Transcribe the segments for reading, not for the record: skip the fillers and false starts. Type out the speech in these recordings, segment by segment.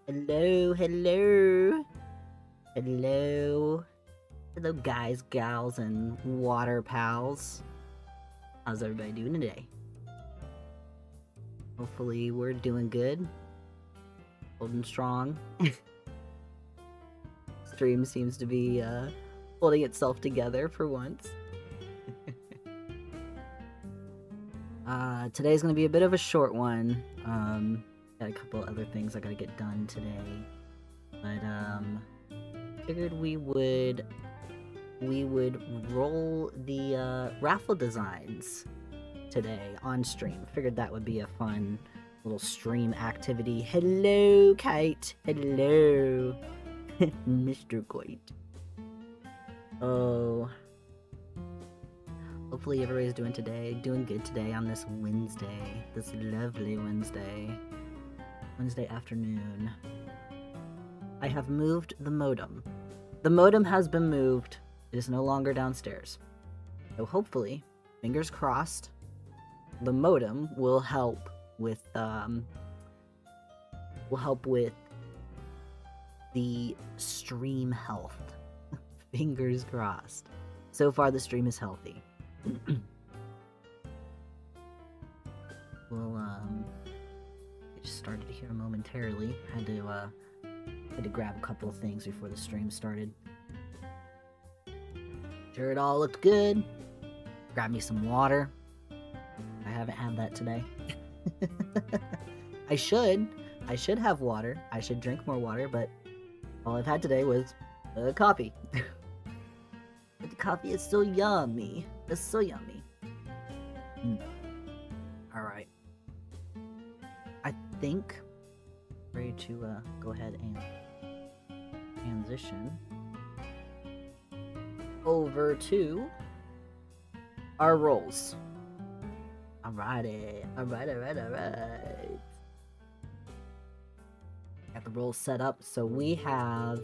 Hello, hello. Hello. Hello, guys, gals, and water pals. How's everybody doing today? Hopefully we're doing good. Holding strong. Stream seems to be holding itself together for once. Today's gonna be a bit of a short one. Got a couple other things I gotta get done today. But figured we would roll the raffle designs today on stream. Figured that would be a fun little stream activity. Hello, Kite. Hello, Mr. Kite. Oh, hopefully everybody's doing good today on this Wednesday, this lovely Wednesday afternoon. I have moved the modem. The modem has been moved. It is no longer downstairs. So hopefully, fingers crossed, the modem will help with the stream health. Fingers crossed. So far the stream is healthy. We'll get started here momentarily. Had to grab a couple of things before the stream started. Sure it all looked good. Grab me some water. I haven't had that today. I should have water. I should drink more water, but all I've had today was coffee. But the coffee is so yummy. It's so yummy. Alright. I think ready to go ahead and transition over to our rolls. Alrighty. Alright. Got the rolls set up, so we have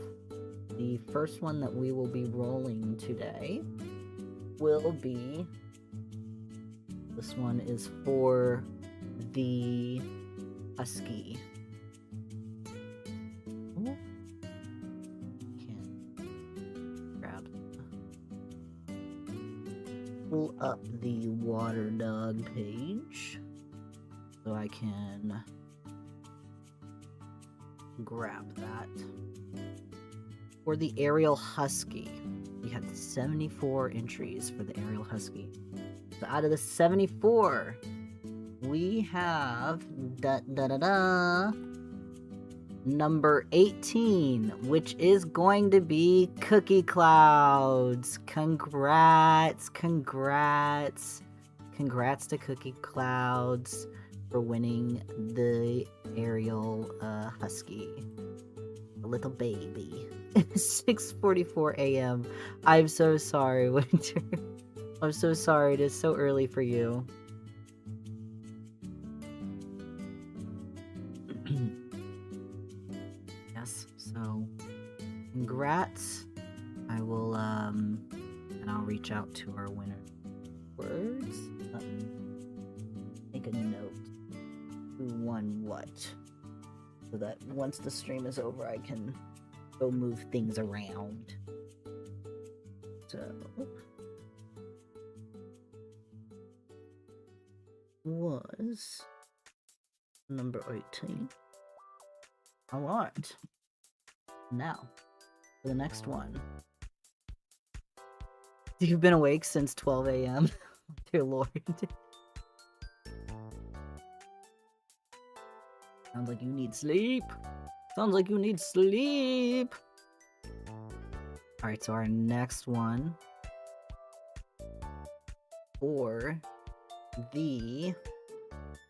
the first one that we will be rolling today will be, this one is for the Husky. Ooh. Can't grab. Pull up the Water Dog page so I can grab that. For the Aerial Husky, we had 74 entries for the Aerial Husky. So out of the 74, we have number 18, which is going to be Cookie Clouds. Congrats to Cookie Clouds for winning the Aerial Husky. A little baby. 6:44 a.m. I'm so sorry, Winter. I'm so sorry. It is so early for you. Yes, so congrats. I will and I'll reach out to our winner. Words? Make a note. Who won what? So that once the stream is over, I can go move things around. So was number 18. Alright. Now, for the next one. You've been awake since 12 a.m. Dear Lord. Sounds like you need sleep. Sounds like you need sleep. Alright, so our next one for the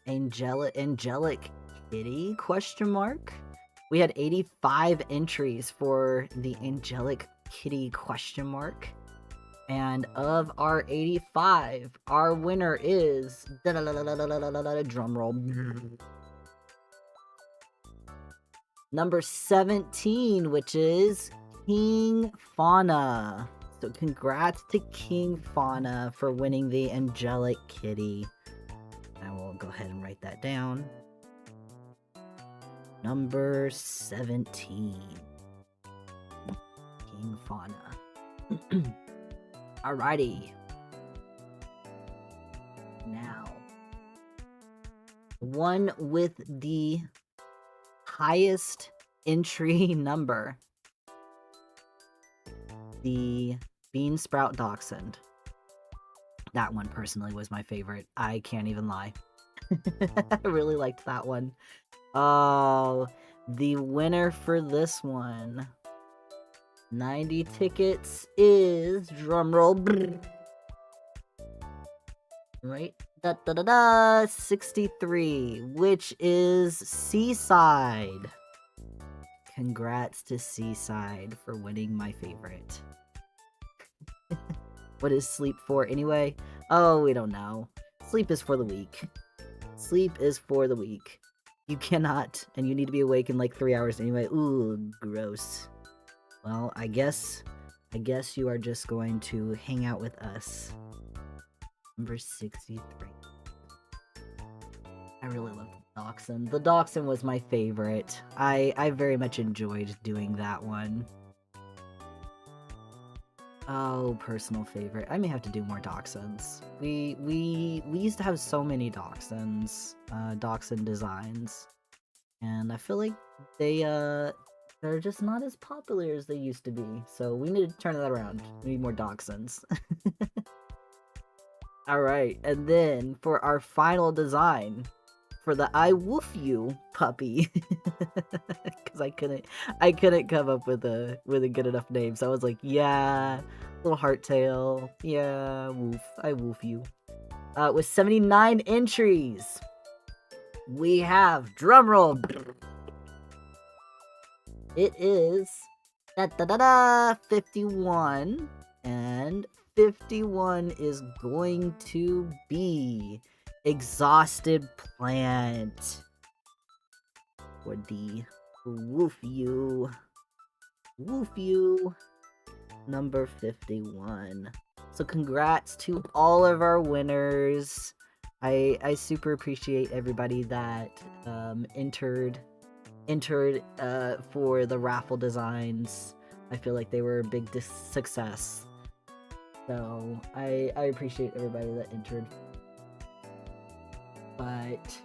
angelic kitty question mark. We had 85 entries for the angelic kitty question mark. And of our 85, our winner is drum roll. Number 17, which is King Fauna. So congrats to King Fauna for winning the angelic kitty. I will go ahead and write that down. Number 17. King Fauna. Alrighty. Now, one with the highest entry number. The Bean Sprout Dachshund. That one personally was my favorite. I can't even lie. I really liked that one. Oh, the winner for this one. 90 tickets is, drumroll, right? 63, which is Seaside. Congrats to Seaside for winning my favorite. What is sleep for anyway? Oh, we don't know. Sleep is for the weak. Sleep is for the weak. You cannot, and you need to be awake in like 3 hours anyway. Ooh, gross. Well, I guess you are just going to hang out with us. Number 63. I really love the Dachshund. The Dachshund was my favorite. I very much enjoyed doing that one. Oh, personal favorite. I may have to do more Dachshunds. We used to have so many Dachshunds, Dachshund designs, and I feel like they're just not as popular as they used to be. So we need to turn that around. We need more Dachshunds. All right, and then for our final design, for the I Woof You puppy, because I couldn't come up with a good enough name, so I was like, yeah, little hardtail, yeah, woof, I woof you. With 79 entries, we have, drumroll, it is 51, and 51 is going to be Exhausted Plant for the Woof You number 51. So congrats to all of our winners. I super appreciate everybody that entered for the raffle designs. I feel like they were a big success. So I appreciate everybody that entered. But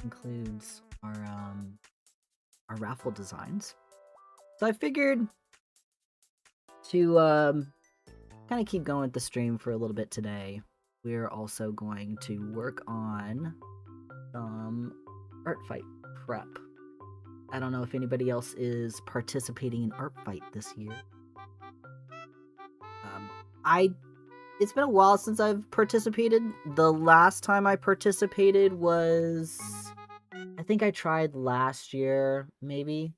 includes our raffle designs. So I figured to kind of keep going with the stream for a little bit today. We're also going to work on some Artfight prep. I don't know if anybody else is participating in Artfight this year. It's been a while since I've participated. The last time I participated was, I think I tried last year, maybe,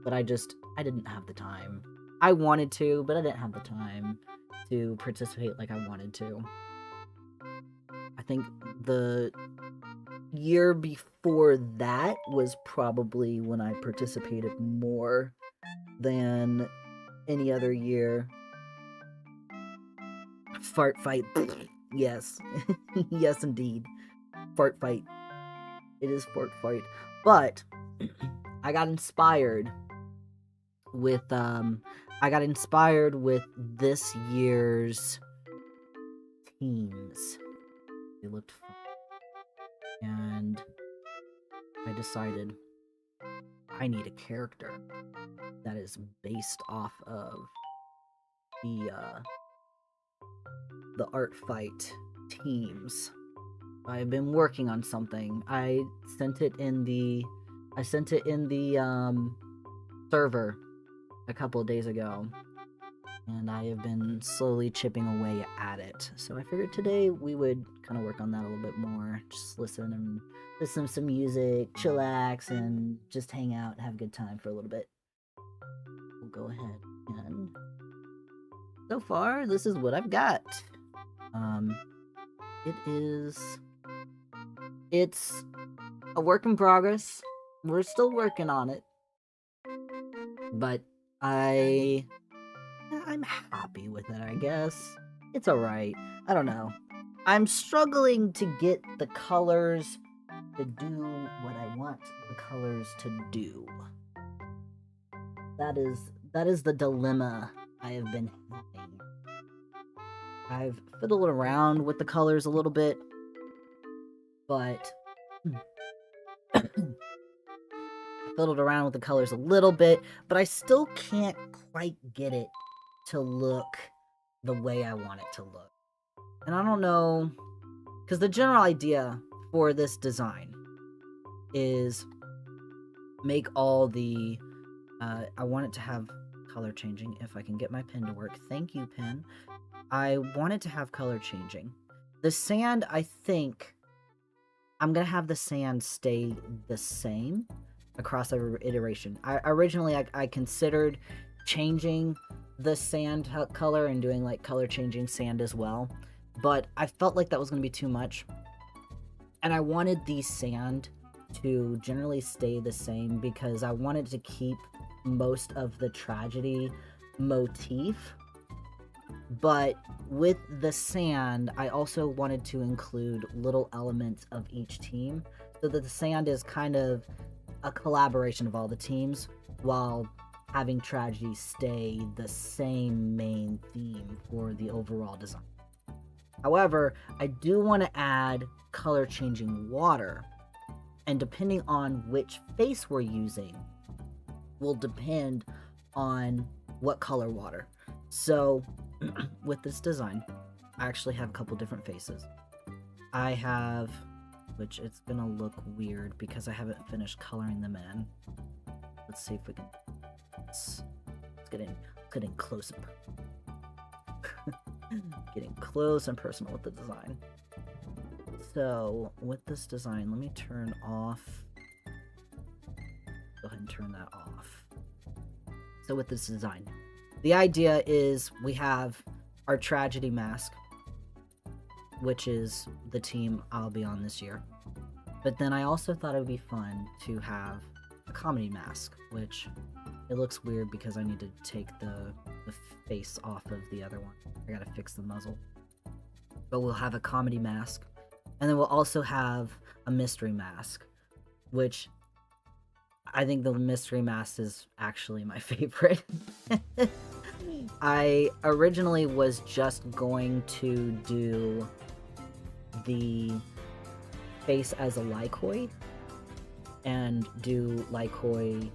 but I didn't have the time. I wanted to, but I didn't have the time to participate like I wanted to. I think the year before that was probably when I participated more than any other year. Fart fight. Yes. Yes, indeed. Fart fight. It is fart fight. But I got inspired with this year's teams. They looked fun. And I decided I need a character that is based off of the Artfight teams. I've been working on something. I sent it in the server a couple of days ago, and I have been slowly chipping away at it. So I figured today we would kind of work on that a little bit more. Just listen to some music, chillax, and just hang out and have a good time for a little bit. We'll go ahead and so far this is what I've got. It's a work in progress. We're still working on it. But I'm happy with it, I guess. It's alright. I don't know. I'm struggling to get the colors to do what I want the colors to do. That is the dilemma I have been having. I've fiddled around with the colors a little bit, but I still can't quite get it to look the way I want it to look. And I don't know, because the general idea for this design is make all the, I want it to have color changing. If I can get my pen to work. Thank you, pen. I want it to have color changing. The sand, I think, I'm going to have the sand stay the same across every iteration. Originally, I considered changing the sand color and doing like color changing sand as well, but I felt like that was going to be too much. And I wanted the sand to generally stay the same because I wanted to keep most of the tragedy motif. But with the sand, I also wanted to include little elements of each team so that the sand is kind of a collaboration of all the teams while having tragedy stay the same main theme for the overall design. However, I do want to add color changing water, and depending on which face we're using will depend on what color water. So with this design, I actually have a couple different faces. I have, which it's gonna look weird because I haven't finished coloring them in. Let's see if we can, let's get in close and getting close and personal with the design. So with this design, let me turn off, go ahead and turn that off. So with this design, the idea is we have our tragedy mask, which is the team I'll be on this year. But then I also thought it would be fun to have a comedy mask, which it looks weird because I need to take the face off of the other one. I gotta fix the muzzle. But we'll have a comedy mask. And then we'll also have a mystery mask, which I think the mystery mask is actually my favorite. I originally was just going to do the face as a Lycoid and do Lycoid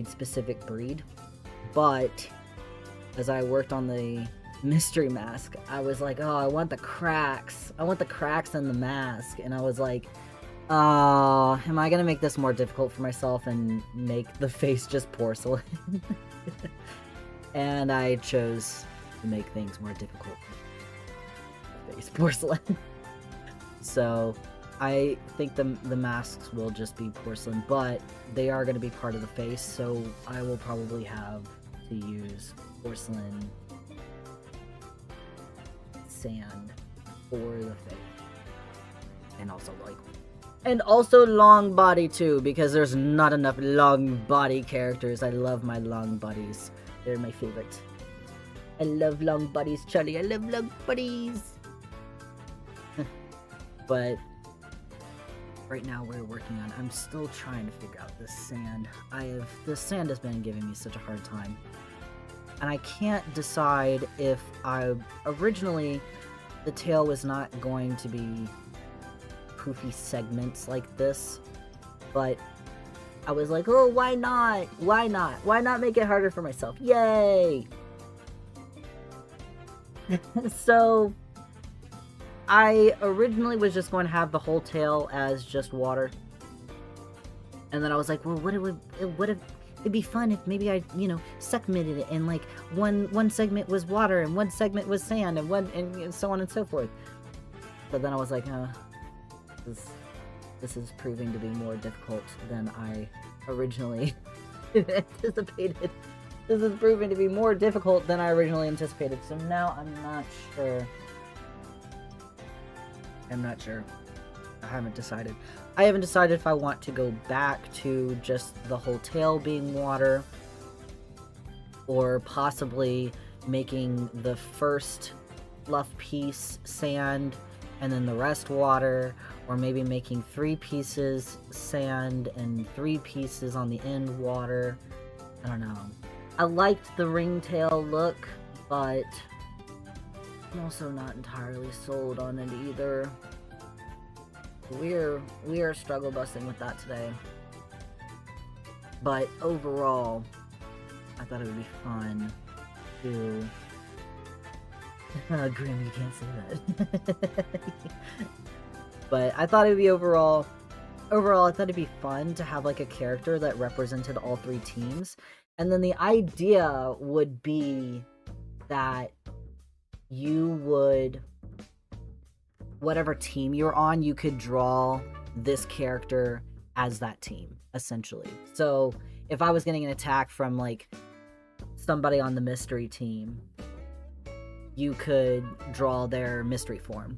specific breed, but as I worked on the mystery mask, I was like, oh, I want the cracks in the mask, and I was like, oh, am I gonna make this more difficult for myself and make the face just porcelain? And I chose to make things more difficult. Face porcelain. So I think the masks will just be porcelain, but they are going to be part of the face, so I will probably have to use porcelain sand for the face. And also long body too, because there's not enough long body characters. I love my long bodies. They're my favorite. I love long bodies, Charlie. I love long bodies. But right now we're working on, I'm still trying to figure out this sand. This sand has been giving me such a hard time. And I can't decide if originally the tail was not going to be poofy segments like this, but I was like, oh, why not? Why not? Why not make it harder for myself? Yay! So I originally was just going to have the whole tail as just water. And then I was like, well, it'd be fun if maybe I, segmented it and like one segment was water and one segment was sand and so on and so forth. But then I was like, this is proving to be more difficult than I originally anticipated. This is proving to be more difficult than I originally anticipated. So now I'm not sure. I haven't decided. I haven't decided if I want to go back to just the whole tail being water, or possibly making the first fluff piece sand and then the rest water, Or maybe making 3 pieces sand and 3 pieces on the end water. I don't know. I liked the ringtail look, but I'm also not entirely sold on it either. We are struggle busting with that today. But overall, I thought it would be fun to... Grim, you can't say that. But I thought it would be overall, I thought it'd be fun to have like a character that represented all 3 teams. And then the idea would be that you would, whatever team you're on, you could draw this character as that team, essentially. So if I was getting an attack from like somebody on the mystery team, you could draw their mystery form.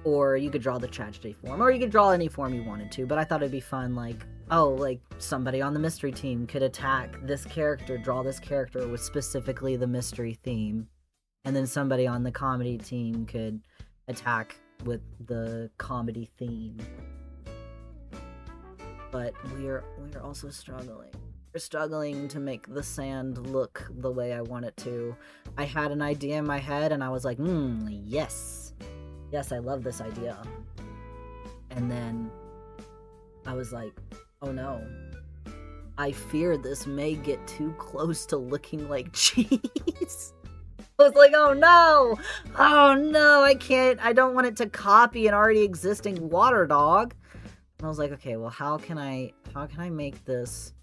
Or you could draw the tragedy form, or you could draw any form you wanted to, but I thought it'd be fun, like, oh, like, somebody on the mystery team could attack this character, draw this character with specifically the mystery theme, and then somebody on the comedy team could attack with the comedy theme. But we're also struggling. We're struggling to make the sand look the way I want it to. I had an idea in my head, and I was like, yes. Yes, I love this idea. And then I was like, oh no. I fear this may get too close to looking like cheese. I was like, oh no! Oh no, I don't want it to copy an already existing water dog. And I was like, okay, well how can I make this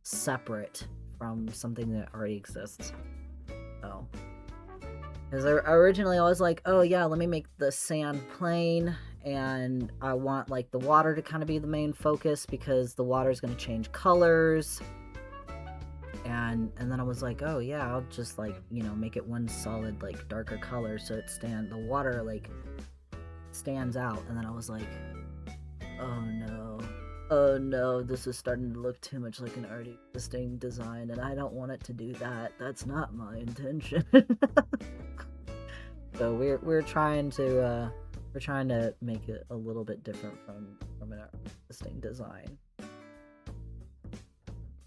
separate from something that already exists? Oh. Because originally I was like, oh yeah, let me make the sand plain, and I want like the water to kind of be the main focus because the water is going to change colors. And then I was like, oh yeah, I'll just like, you know, make it one solid like darker color so the water like stands out. And then I was like, oh no, this is starting to look too much like an already existing design, and I don't want it to do that. That's not my intention. So we're trying to make it a little bit different from an existing design.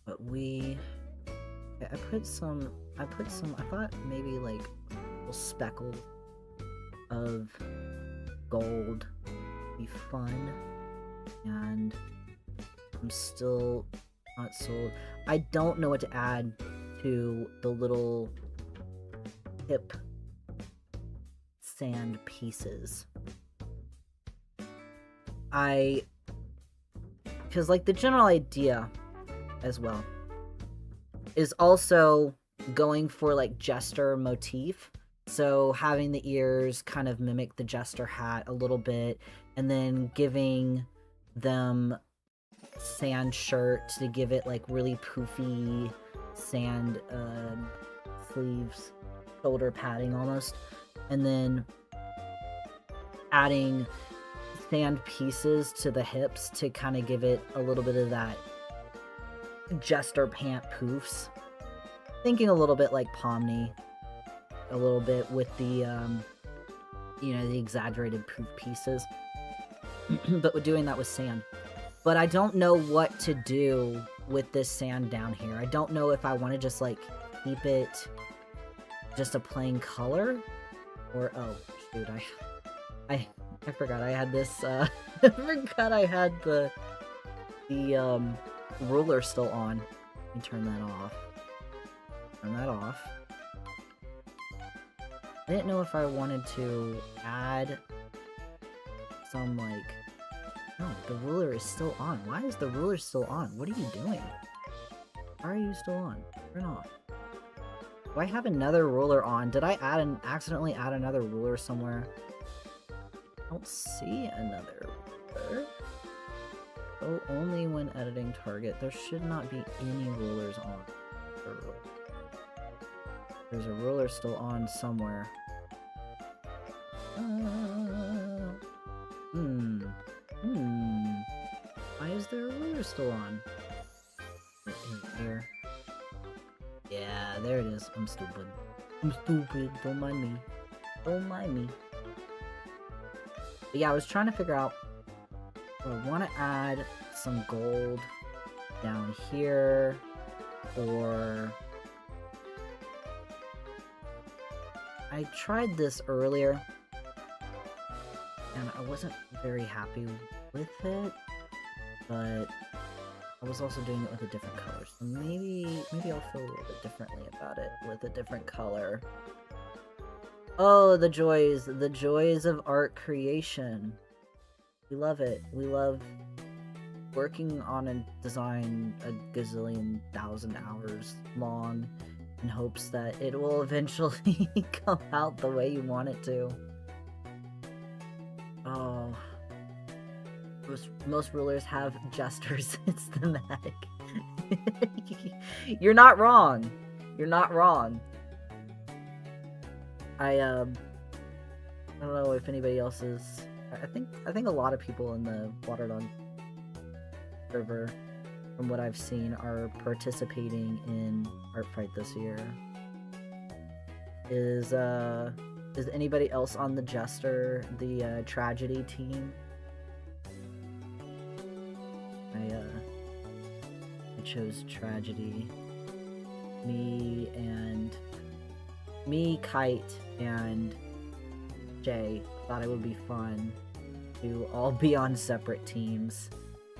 But I thought maybe like a little speckle of gold would be fun, and I'm still not sold. I don't know what to add to the little hip sand pieces. Because like the general idea as well is also going for like jester motif. So having the ears kind of mimic the jester hat a little bit, and then giving them sand shirt to give it like really poofy sand sleeves, shoulder padding almost, and then adding sand pieces to the hips to kind of give it a little bit of that jester pant poofs. Thinking a little bit like Pomni, a little bit with the the exaggerated poof pieces, but we're doing that with sand. But I don't know what to do with this sand down here. I don't know if I want to just like keep it just a plain color, or oh shoot, I forgot I had this I forgot I had the ruler still on. Let me turn that off. Turn that off. I didn't know if I wanted to add some like... No, the ruler is still on. Why is the ruler still on? What are you doing? Why are you still on? Turn off. Do I have another ruler on? Did I accidentally add another ruler somewhere? I don't see another ruler. Oh, only when editing target. There should not be any rulers on. There's a ruler still on somewhere. Why is there a ruler still on? Here. Yeah, there it is. I'm stupid. I'm stupid. Don't mind me. Don't mind me. But yeah, I was trying to figure out I want to add some gold down here, or I tried this earlier and I wasn't very happy with it, but I was also doing it with a different color, so maybe I'll feel a little bit differently about it with a different color. Oh, the joys of art creation. We love it. We love working on a design a gazillion thousand hours long in hopes that it will eventually come out the way you want it to. Oh. Most rulers have jesters. It's thematic. You're not wrong. You're not wrong. I don't know if anybody else is. I think a lot of people in the Waterdog server, from what I've seen, are participating in Artfight this year. Is anybody else on the Jester, the Tragedy team? I chose Tragedy. Me, Kite, and Jay thought it would be fun to all be on separate teams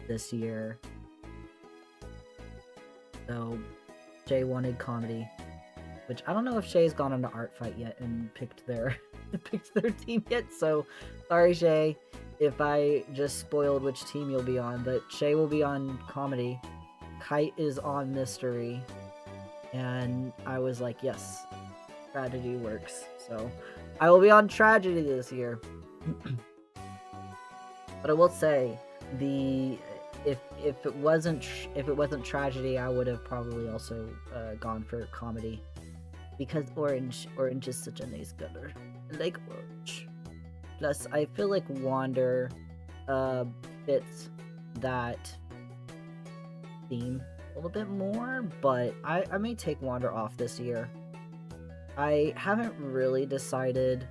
this year. So Jay wanted comedy, which I don't know if Shay's gone into Artfight yet and picked their team yet. So sorry, Shay, if I just spoiled which team you'll be on. But Shay will be on comedy. Kite is on mystery, and I was like, yes, tragedy works. So I will be on tragedy this year. But I will say, if it wasn't tragedy, I would have probably also gone for comedy, because orange is such a nice color. I like orange. Plus, I feel like Wander fits that theme a little bit more, but I may take Wander off this year. I haven't really decided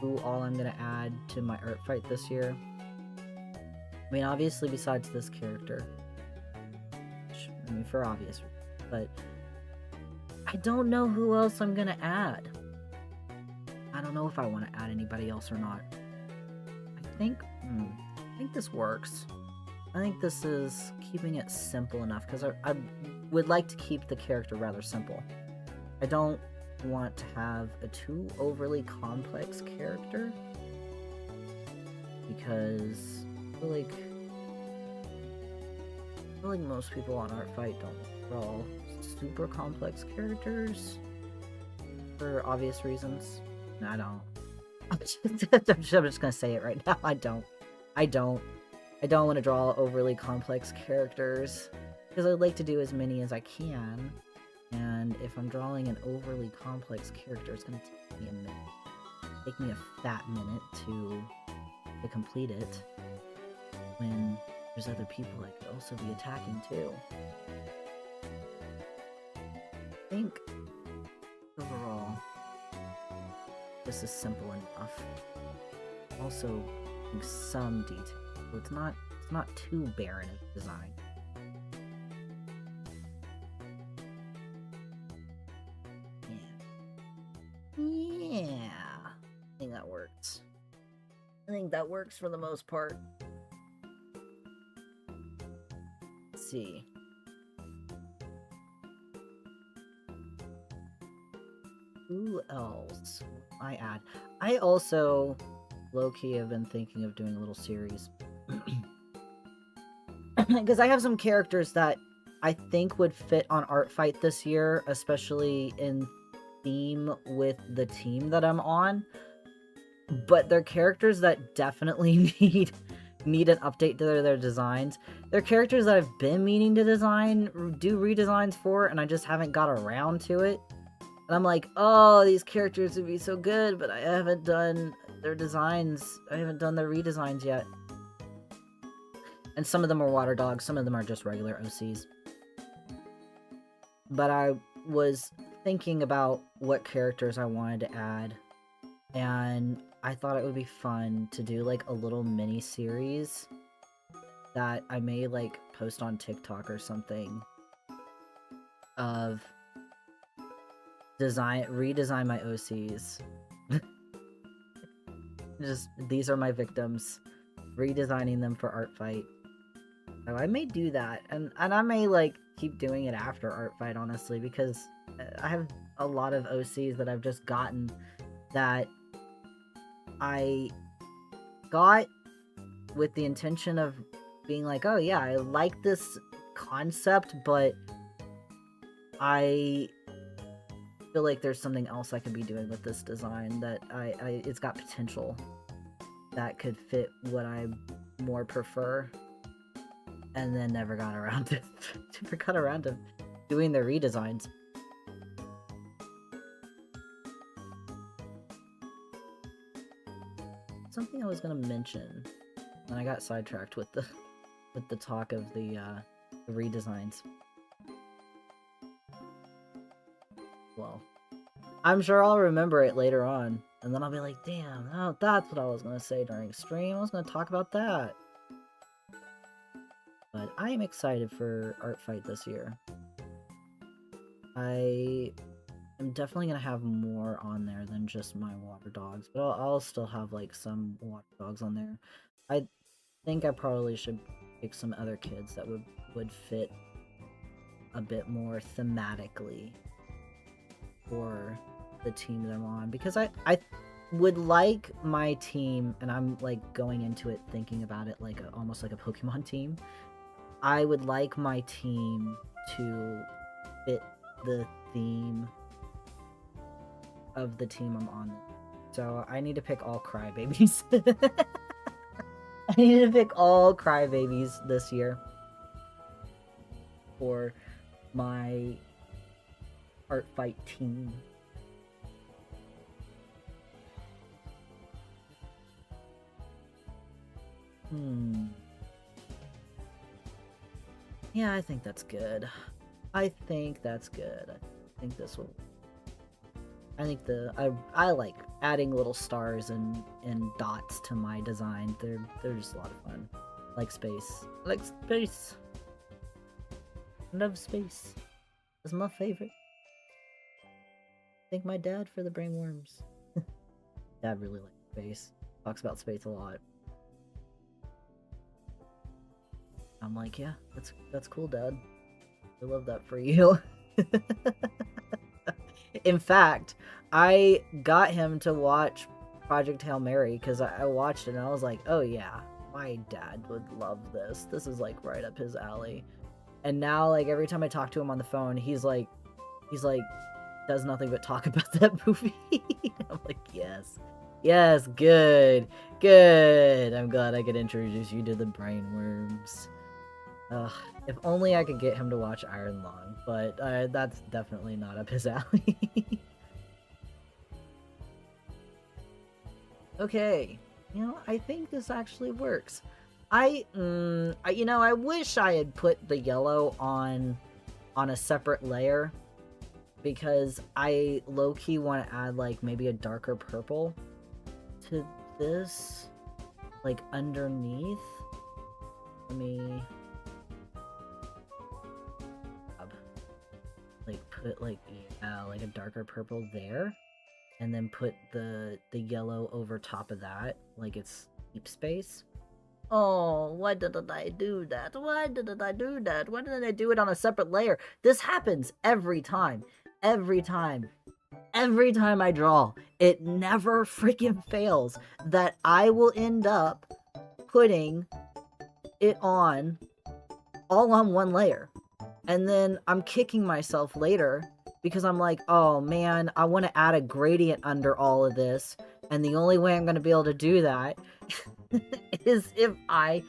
who all I'm gonna add to my Artfight this year. I mean, obviously, besides this character, I mean, for obvious reasons, but I don't know who else I'm gonna add. I don't know if I want to add anybody else or not. I think this works. I think this is keeping it simple enough, because I would like to keep the character rather simple. I don't want to have a too overly complex character, because I feel like most people on Artfight don't draw super complex characters for obvious reasons. No, I don't. I'm just gonna say it right now. I don't want to draw overly complex characters, because I'd like to do as many as I can. And if I'm drawing an overly complex character, it's gonna take me a minute. Take me a fat minute to complete it, when there's other people that could also be attacking too. I think overall, this is simple enough. Also, some detail, so it's not too barren of design. Yeah, I think that works. I think that works for the most part. Let's see. Who else I add? I also, low-key, have been thinking of doing a little series. Because I have some characters that I think would fit on Artfight this year, especially in theme with the team that I'm on. But they're characters that definitely need an update to their designs. They're characters that I've been meaning to do redesigns for, and I just haven't got around to it. And I'm like, oh, these characters would be so good, but I haven't done their designs. I haven't done their redesigns yet. And some of them are water dogs, some of them are just regular OCs. But I was thinking about what characters I wanted to add, and I thought it would be fun to do like a little mini series that I may like post on TikTok or something of redesign my OCs. Just these are my victims, redesigning them for Artfight. So I may do that, and I may like keep doing it after Artfight, honestly, because I have a lot of OCs that I've just gotten that I got with the intention of being like, oh yeah, I like this concept, but I feel like there's something else I could be doing with this design that it's got potential that could fit what I more prefer, and then never got around to doing the redesigns. Something I was gonna mention, and I got sidetracked with the talk of the redesigns. Well, I'm sure I'll remember it later on, and then I'll be like, damn, oh, that's what I was gonna say during stream. I was gonna talk about that. But I am excited for Artfight this year. I am definitely gonna have more on there than just my water dogs, but I'll still have like some water dogs on there. I think I probably should pick some other kids that would fit a bit more thematically for the team that I'm on, because I would like my team, and I'm like going into it thinking about it like almost like a Pokemon team. I would like my team to fit the theme of the team I'm on. So I need to pick all crybabies. I need to pick all crybabies this year for my Artfight team. Yeah, I think that's good. I think that's good. I think this will... I think I like adding little stars and dots to my design. They're just a lot of fun. Like space. Like space. Love space. It's my favorite. Thank my dad for the brainworms. Dad really likes space. Talks about space a lot. I'm like, yeah, that's cool, Dad. I love that for you. In fact, I got him to watch Project Hail Mary because I watched it and I was like, oh yeah, my dad would love this. This is like right up his alley. And now, like, every time I talk to him on the phone, he's like does nothing but talk about that movie. I'm like, yes, good. I'm glad I could introduce you to the brainworms. If only I could get him to watch Iron Lung, but that's definitely not up his alley. Okay, I think this actually works. I wish I had put the yellow on a separate layer, because I low-key want to add like maybe a darker purple to this, like underneath. Let me like put like a darker purple there, and then put the yellow over top of that, like it's deep space. Oh, why didn't I do that? Why didn't I do it on a separate layer? This happens every time. Every time I draw, it never freaking fails that I will end up putting it on all on one layer. And then I'm kicking myself later because I'm like, oh man, I want to add a gradient under all of this. And the only way I'm going to be able to do that is if I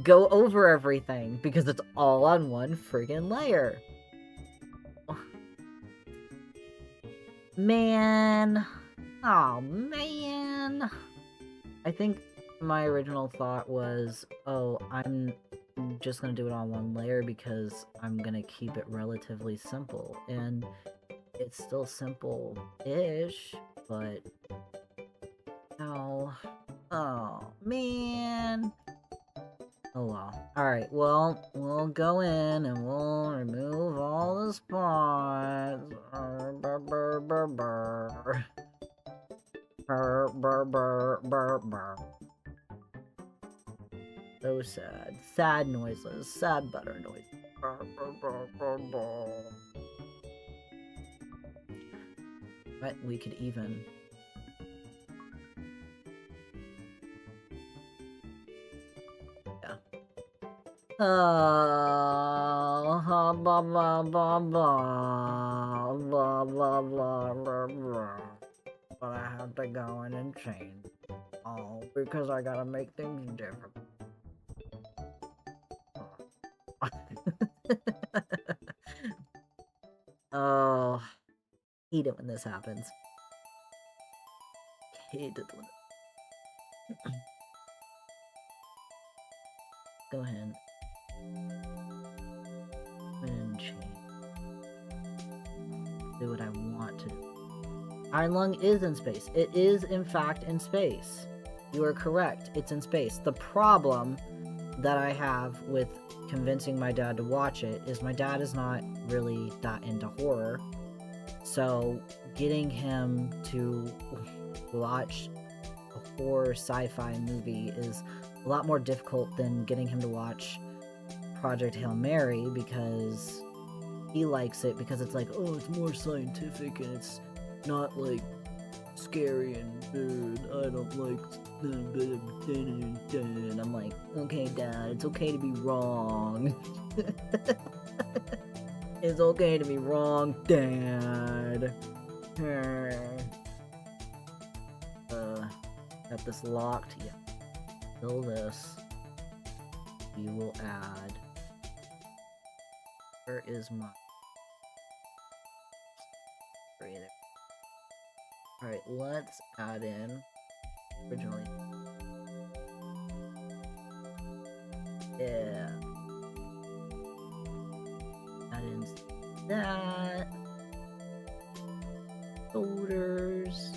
go over everything, because it's all on one friggin' layer. Man. Oh, man. I think my original thought was, oh, I'm just going to do it on one layer because I'm going to keep it relatively simple. And it's still simple-ish, but... Oh, man. Oh well. Alright, well, we'll go in and we'll remove all the spots. Brr, brr, brr, brr. Brr, brr, brr, brr, brr. So sad. Sad noises. Sad butter noises. Brr, brr, brr, brr, brr. But we could even... Oh, blah, blah, blah, blah, blah, blah, blah, blah, blah. But I have to go in and change. Oh, because I gotta make things different. Oh, hate it when this happens. Hate it when Go ahead. And change. Do what I want to. Iron Lung is in space. It is, in fact, in space. You are correct. It's in space. The problem that I have with convincing my dad to watch it is my dad is not really that into horror. So getting him to watch a horror sci-fi movie is a lot more difficult than getting him to watch Project Hail Mary, because he likes it because it's like, oh, it's more scientific and it's not like scary and I don't like and I'm like, okay, Dad, it's okay to be wrong. It's okay to be wrong, Dad. Got this locked. Yeah. Fill this. We will add. Where is my breather? Alright, let's add in originally. Yeah. Add in that. Shoulders.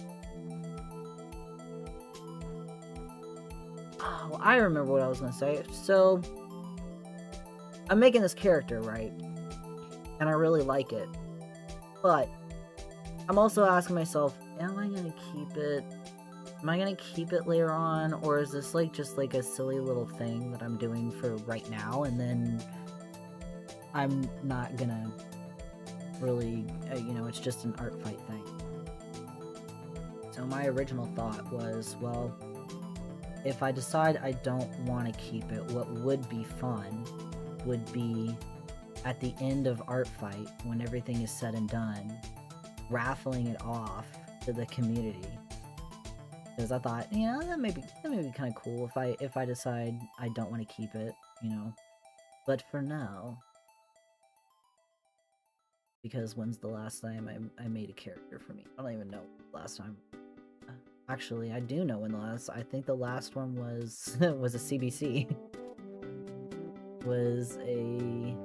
Oh, I remember what I was gonna say. So, I'm making this character, right? And I really like it. But, I'm also asking myself, am I gonna keep it? Am I gonna keep it later on? Or is this like just like a silly little thing that I'm doing for right now? And then I'm not gonna really, you know, it's just an Artfight thing. So my original thought was, well, if I decide I don't want to keep it, what would be fun would be at the end of Artfight, when everything is said and done, raffling it off to the community. Because I thought, you know, that may be kind of cool if I decide I don't want to keep it, you know. But for now, because when's the last time I made a character for me? I don't even know the last time. Actually, I do know when I think the last one was was a CBC. Was a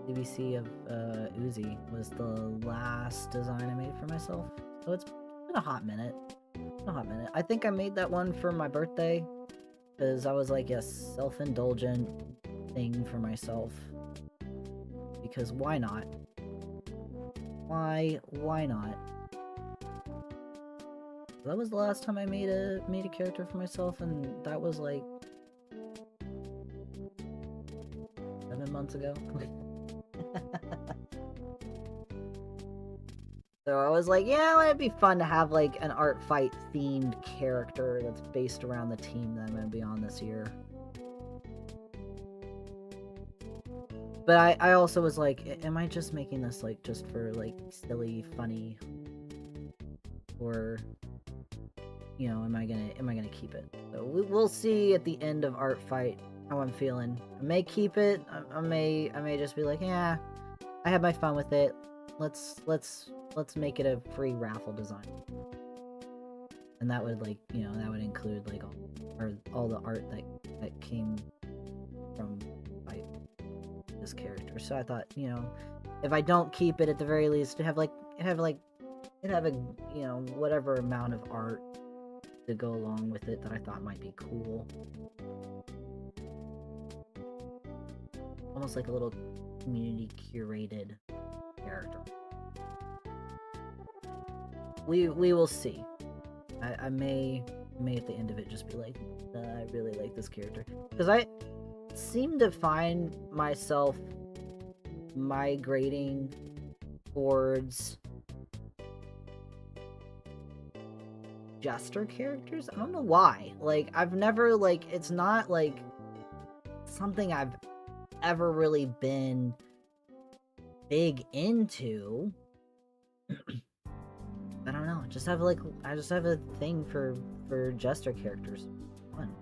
CBC of Uzi was the last design I made for myself. So it's been a hot minute. I think I made that one for my birthday, because I was like, yes, self-indulgent thing for myself. Because why not? Why not? That was the last time I made a character for myself, and that was like 7 months ago. So I was like, yeah, it'd be fun to have like an Artfight themed character that's based around the team that I'm gonna be on this year. But I also was like, am I just making this like just for like silly, funny, or, you know, am I gonna keep it? So we'll see at the end of Artfight how I'm feeling. I may keep it. I may just be like, yeah, I had my fun with it. Let's make it a free raffle design. And that would, like, you know, that would include like all the art that came from this character. So I thought, you know, if I don't keep it, at the very least, have a, you know, whatever amount of art to go along with it that I thought might be cool. almost like a little community curated character. We will see. I may at the end of it just be like, I really like this character, because I seem to find myself migrating towards jester characters. I don't know why. Like, I've never, like, it's not like something I've ever really been big into. I don't know. I just have a thing for jester characters. Fun.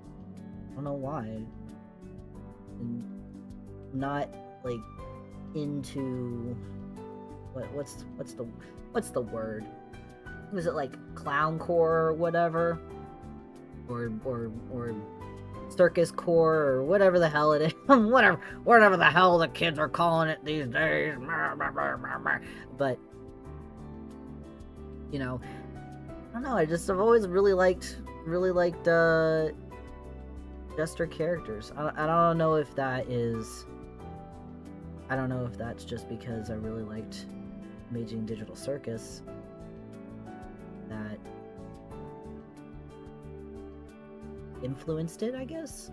I don't know why. And not like into what's the word? Was it like clowncore or whatever? Or circus core or whatever the hell it is. whatever the hell the kids are calling it these days. But you know, I don't know, I've always really liked jester characters. I don't know if that's just because I really liked Amazing Digital Circus that influenced it, I guess,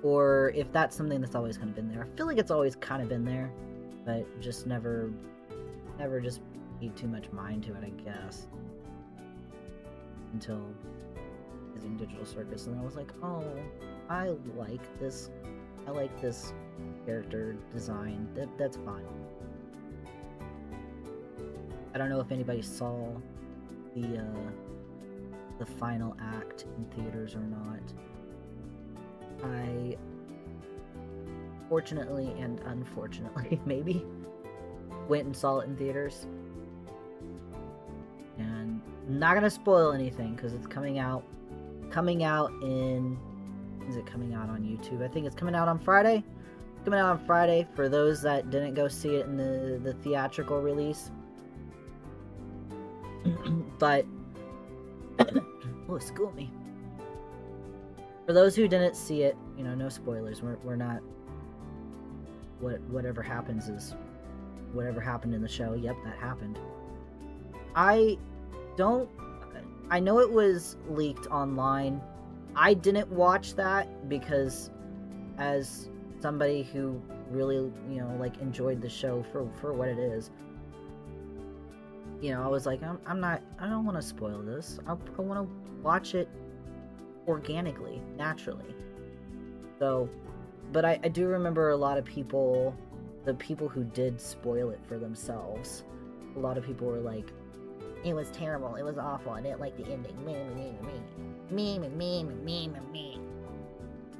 or if that's something that's always kind of been there. I feel like it's always kind of been there, but just never just paid too much mind to it, I guess, until Amazing Digital Circus, and I was like, oh, I like this character design. That's fine. I don't know if anybody saw the final act in theaters or not. I fortunately and unfortunately maybe went and saw it in theaters, and I'm not gonna spoil anything because it's coming out in, is it coming out on YouTube? I think it's coming out on Friday. Coming out on Friday for those that didn't go see it in the theatrical release. But oh, school me. For those who didn't see it, you know, no spoilers. We're not. Whatever happens is whatever happened in the show. Yep, that happened. I know it was leaked online. I didn't watch that because, as somebody who really, you know, like, enjoyed the show for what it is, you know, I was like, I don't want to spoil this. I want to watch it organically, naturally. So, but I do remember a lot of people, the people who did spoil it for themselves, a lot of people were like, it was terrible, it was awful, I didn't like the ending, me.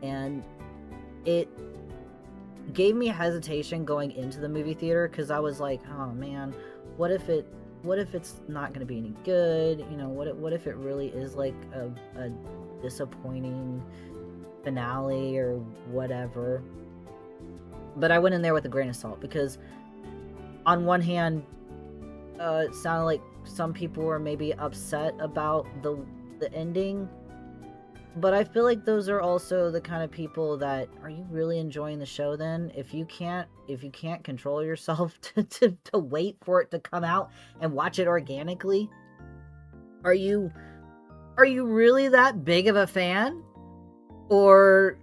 And it gave me hesitation going into the movie theater, because I was like, oh man, what if it's not going to be any good? You know, what if it really is like a disappointing finale or whatever? But I went in there with a grain of salt, because on one hand, it sounded like some people were maybe upset about the ending, but I feel like those are also the kind of people that, are you really enjoying the show then? If you can't control yourself to wait for it to come out and watch it organically, are you really that big of a fan? Or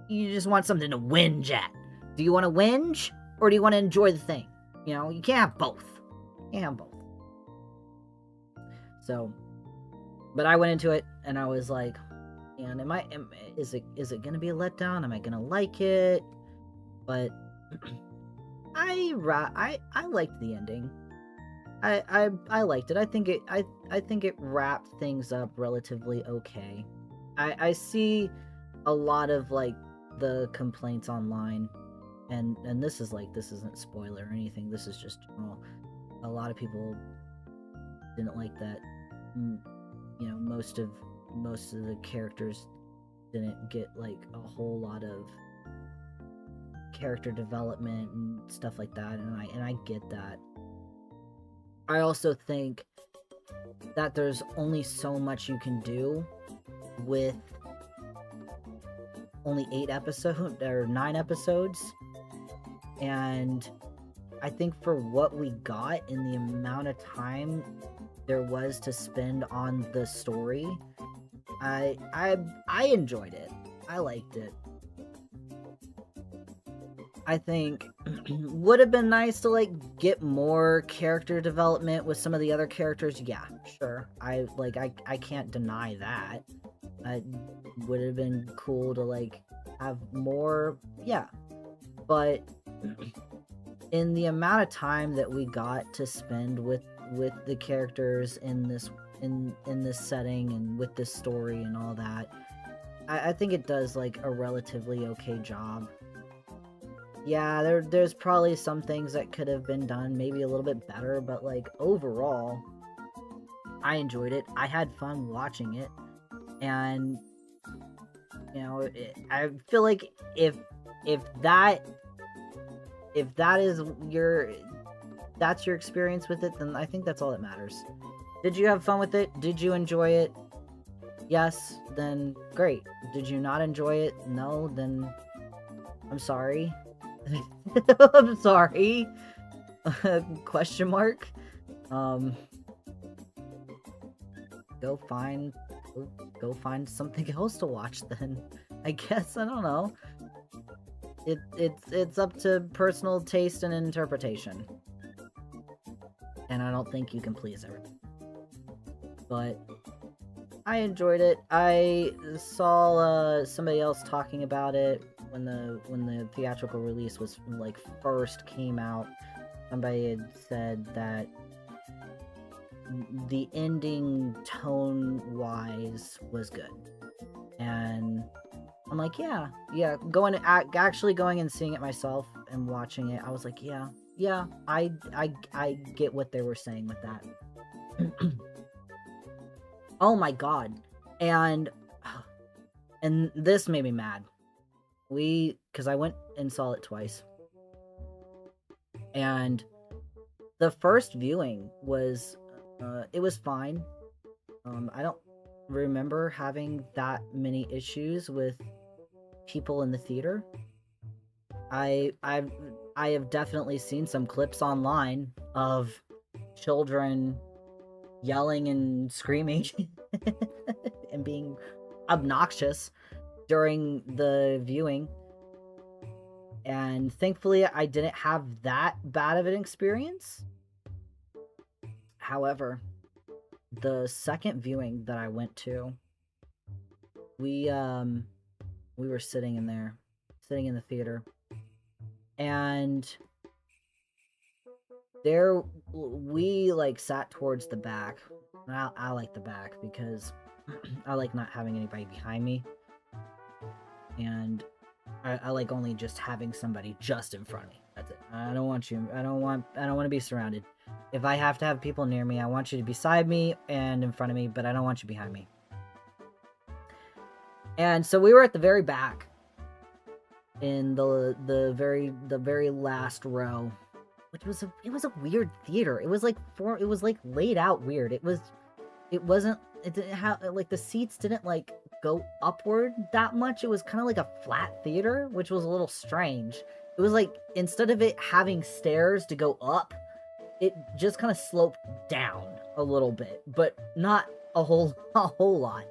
you just want something to whinge at? Do you want to whinge, or do you want to enjoy the thing? You know, you can't have both. You can't have both. So, but I went into it and I was like, and is it gonna be a letdown? Am I gonna like it? But I liked the ending. I liked it. I think it wrapped things up relatively okay. I see a lot of, like, the complaints online, and this isn't spoiler or anything. This is just general. A lot of people didn't like that. You know, most of the characters didn't get, like, a whole lot of character development and stuff like that, and I get that. I also think that there's only so much you can do with only 9 episodes. And I think for what we got in the amount of time there was to spend on the story, I enjoyed it. I liked it. I think would have been nice to like get more character development with some of the other characters. Yeah, sure. I can't deny that. It would have been cool to like have more. Yeah, but in the amount of time that we got to spend with the characters in this setting and with this story and all that, I think it does like a relatively okay job. Yeah, there's probably some things that could have been done maybe a little bit better, but like overall, I enjoyed it. I had fun watching it, and you know, I feel like if that is that's your experience with it, then I think that's all that matters. Did you have fun with it? Did you enjoy it? Yes, then great. Did you not enjoy it? No, then I'm sorry. I'm sorry. Question mark. Go find something else to watch then. I guess, I don't know. It's up to personal taste and interpretation. And I don't think you can please everyone. But I enjoyed it. I saw somebody else talking about it when the theatrical release was like first came out. Somebody had said that the ending tone wise was good, and I'm like, yeah, actually going and seeing it myself and watching it, I was like, yeah, I get what they were saying with that. Oh my god, and this made me mad. Because I went and saw it twice, and the first viewing was it was fine. I don't remember having that many issues with people in the theater. I have definitely seen some clips online of children yelling and screaming and being obnoxious during the viewing, and thankfully I didn't have that bad of an experience. However, the second viewing that I went to, we were sitting in the theater, and there we like sat towards the back. I like the back because I like not having anybody behind me, and I like only just having somebody just in front of me. That's it. I don't want to be surrounded. If I have to have people near me, I want you to be beside me and in front of me, but I don't want you behind me. And so we were at the very back, in the very last row, which was it was a weird theater. It was like laid out weird. It didn't have like the seats didn't like go upward that much. It was kind of like a flat theater, which was a little strange. It was like instead of it having stairs to go up, it just kind of sloped down a little bit, but not a whole lot.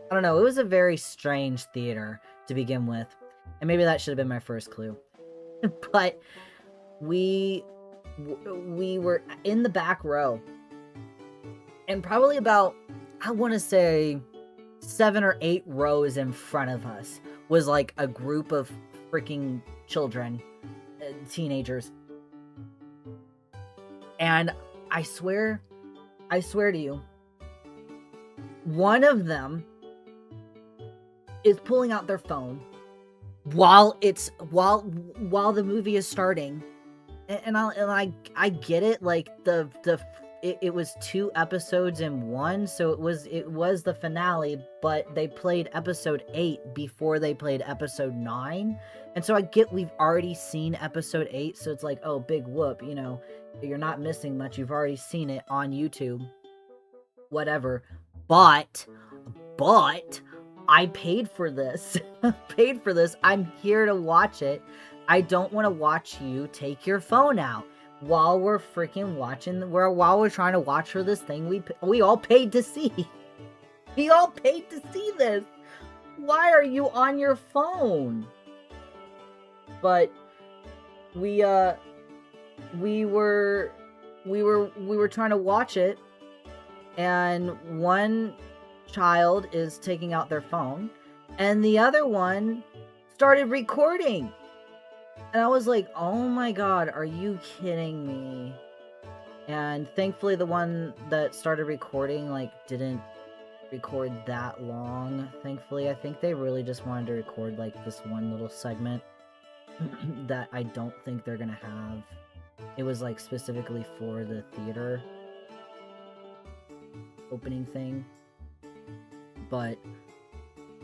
I don't know. It was a very strange theater to begin with, and maybe that should have been my first clue. But we were in the back row, and probably about, I want to say, 7 or 8 rows in front of us was like a group of freaking children, teenagers. And I swear to you, one of them is pulling out their phone while the movie is starting, and I get it, like it was 2 episodes in one, so it was the finale, but they played episode 8 before they played episode 9, and so I get we've already seen episode 8, so it's like, oh, big whoop, you know, you're not missing much, you've already seen it on YouTube, whatever, but I paid for this. I'm here to watch it. I don't want to watch you take your phone out while we're freaking watching, while we're trying to watch for this thing we all paid to see. We all paid to see this. Why are you on your phone? But we were trying to watch it, and one child is taking out their phone, and the other one started recording. And I was like, oh my god, are you kidding me? And thankfully the one that started recording, like, didn't record that long, thankfully. I think they really just wanted to record, like, this one little segment that I don't think they're gonna have. It was, like, specifically for the theater opening thing. But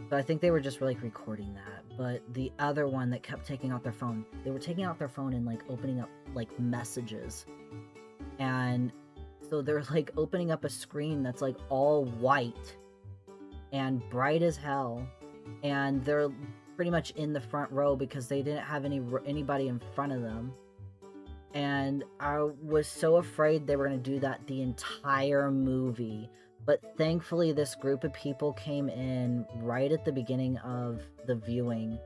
I think they were just, like, recording that. But the other one that kept taking out their phone, they were taking out their phone and, like, opening up, like, messages. And so they're, like, opening up a screen that's, like, all white and bright as hell. And they're pretty much in the front row because they didn't have anybody in front of them. And I was so afraid they were going to do that the entire movie. But thankfully, this group of people came in right at the beginning of the viewing.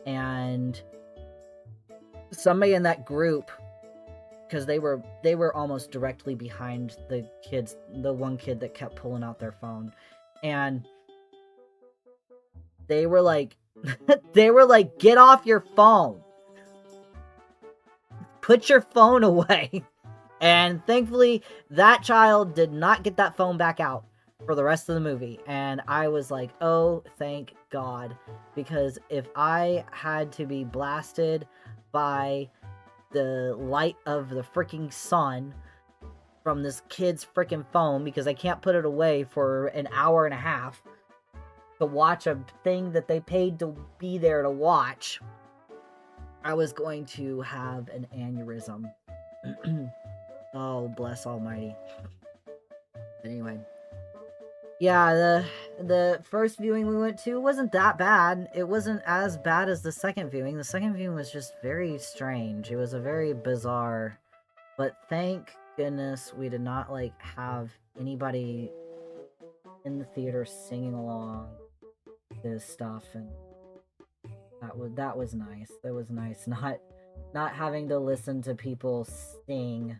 And somebody in that group, because they were almost directly behind the one kid that kept pulling out their phone. And they were like, get off your phone. Put your phone away. And thankfully, that child did not get that phone back out for the rest of the movie. And I was like, oh, thank God. Because if I had to be blasted by the light of the freaking sun from this kid's freaking phone, because I can't put it away for an hour and a half to watch a thing that they paid to be there to watch, I was going to have an aneurysm. Oh, bless almighty. Anyway. Yeah, the first viewing we went to wasn't that bad. It wasn't as bad as the second viewing. The second viewing was just very strange. It was a very bizarre... But thank goodness we did not, like, have anybody in the theater singing along this stuff, and that was nice. That was nice. Not having to listen to people sing.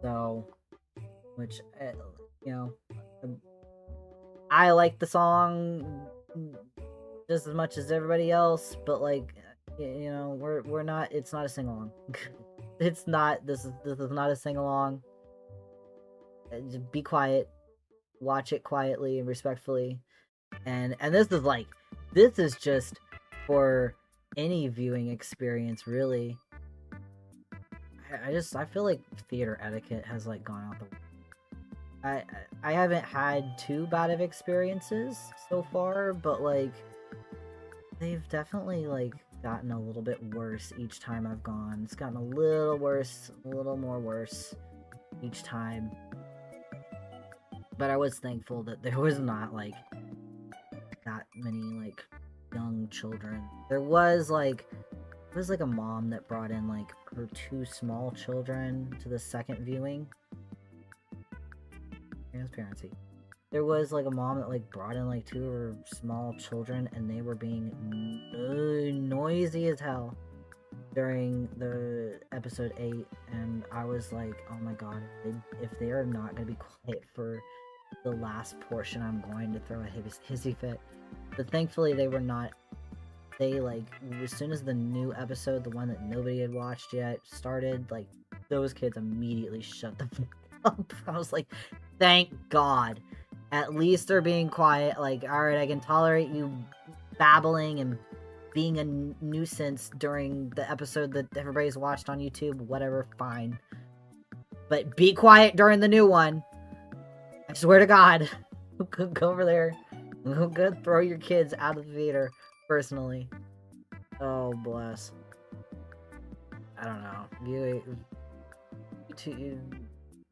So, which, you know, I like the song just as much as everybody else, but, like, you know, we're not, it's not a sing-along. It's not, this is not a sing-along. Just be quiet. Watch it quietly and respectfully. And this is, like, this is just for any viewing experience, really. I feel like theater etiquette has, like, gone out the way. I haven't had too bad of experiences so far, but, like, they've definitely, like, gotten a little bit worse each time I've gone. It's gotten a little worse, a little more worse each time. But I was thankful that there was not, like, that many, like, young children. There was, like, a mom that brought in, like, her 2 small children to the second viewing. Transparency. There was, like, a mom that, like, brought in, like, 2 of her small children, and they were being noisy as hell during the episode 8, and I was like, oh my god, if they are not gonna be quiet for the last portion, I'm going to throw a hissy fit. But thankfully, they were not. They, like, as soon as the new episode, the one that nobody had watched yet, started, like, those kids immediately shut the fuck up. I was like, thank God. At least they're being quiet. Like, alright, I can tolerate you babbling and being a nuisance during the episode that everybody's watched on YouTube. Whatever, fine. But be quiet during the new one. I swear to God. Go over there. Go throw your kids out of the theater. Personally. Oh, bless. I don't know.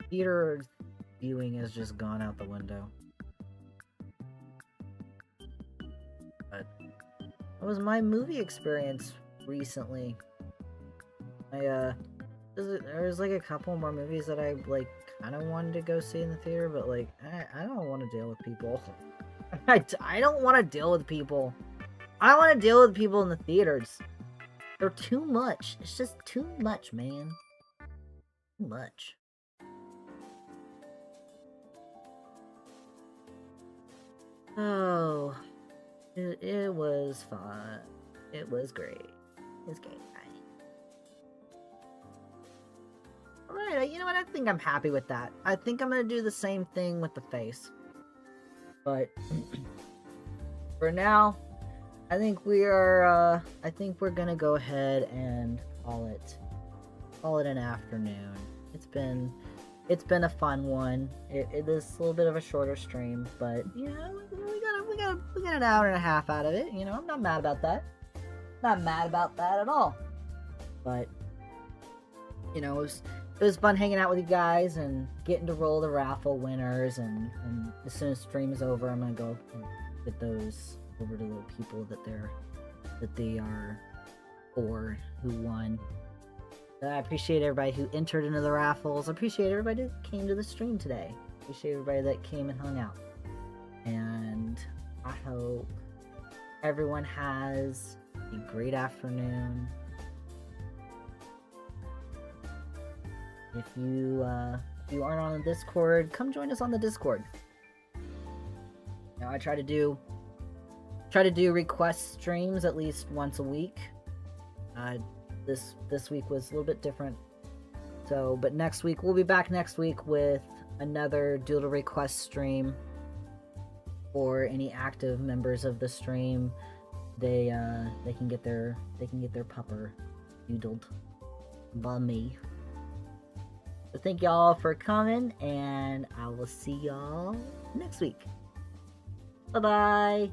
Theater viewing has just gone out the window. But that was my movie experience recently. There's like a couple more movies that I like kind of wanted to go see in the theater, but like I don't want to deal with people. I don't want to deal with people. I don't want to deal with people in the theaters. They're too much. It's just too much, man. Too much. Oh, it was fun. It was great. It was great. Alright, you know what? I think I'm happy with that. I think I'm gonna do the same thing with the face. But for now, I think we're gonna go ahead and call it an afternoon. It's been a fun one. It is a little bit of a shorter stream, but you know, we got an hour and a half out of it. You know, I'm not mad about that. Not mad about that at all. But you know, it was fun hanging out with you guys and getting to roll the raffle winners. And as soon as stream is over, I'm gonna go get those over to the people that they are for who won. I appreciate everybody who entered into the raffles. I appreciate everybody that came to the stream today. I appreciate everybody that came and hung out. And I hope everyone has a great afternoon. If you aren't on the Discord, come join us on the Discord. Now I try to do request streams at least once a week. This week was a little bit different. So, but next week we'll be back next week with another doodle request stream for any active members of the stream. They can get their pupper doodled by me. So thank y'all for coming, and I will see y'all next week. Bye-bye.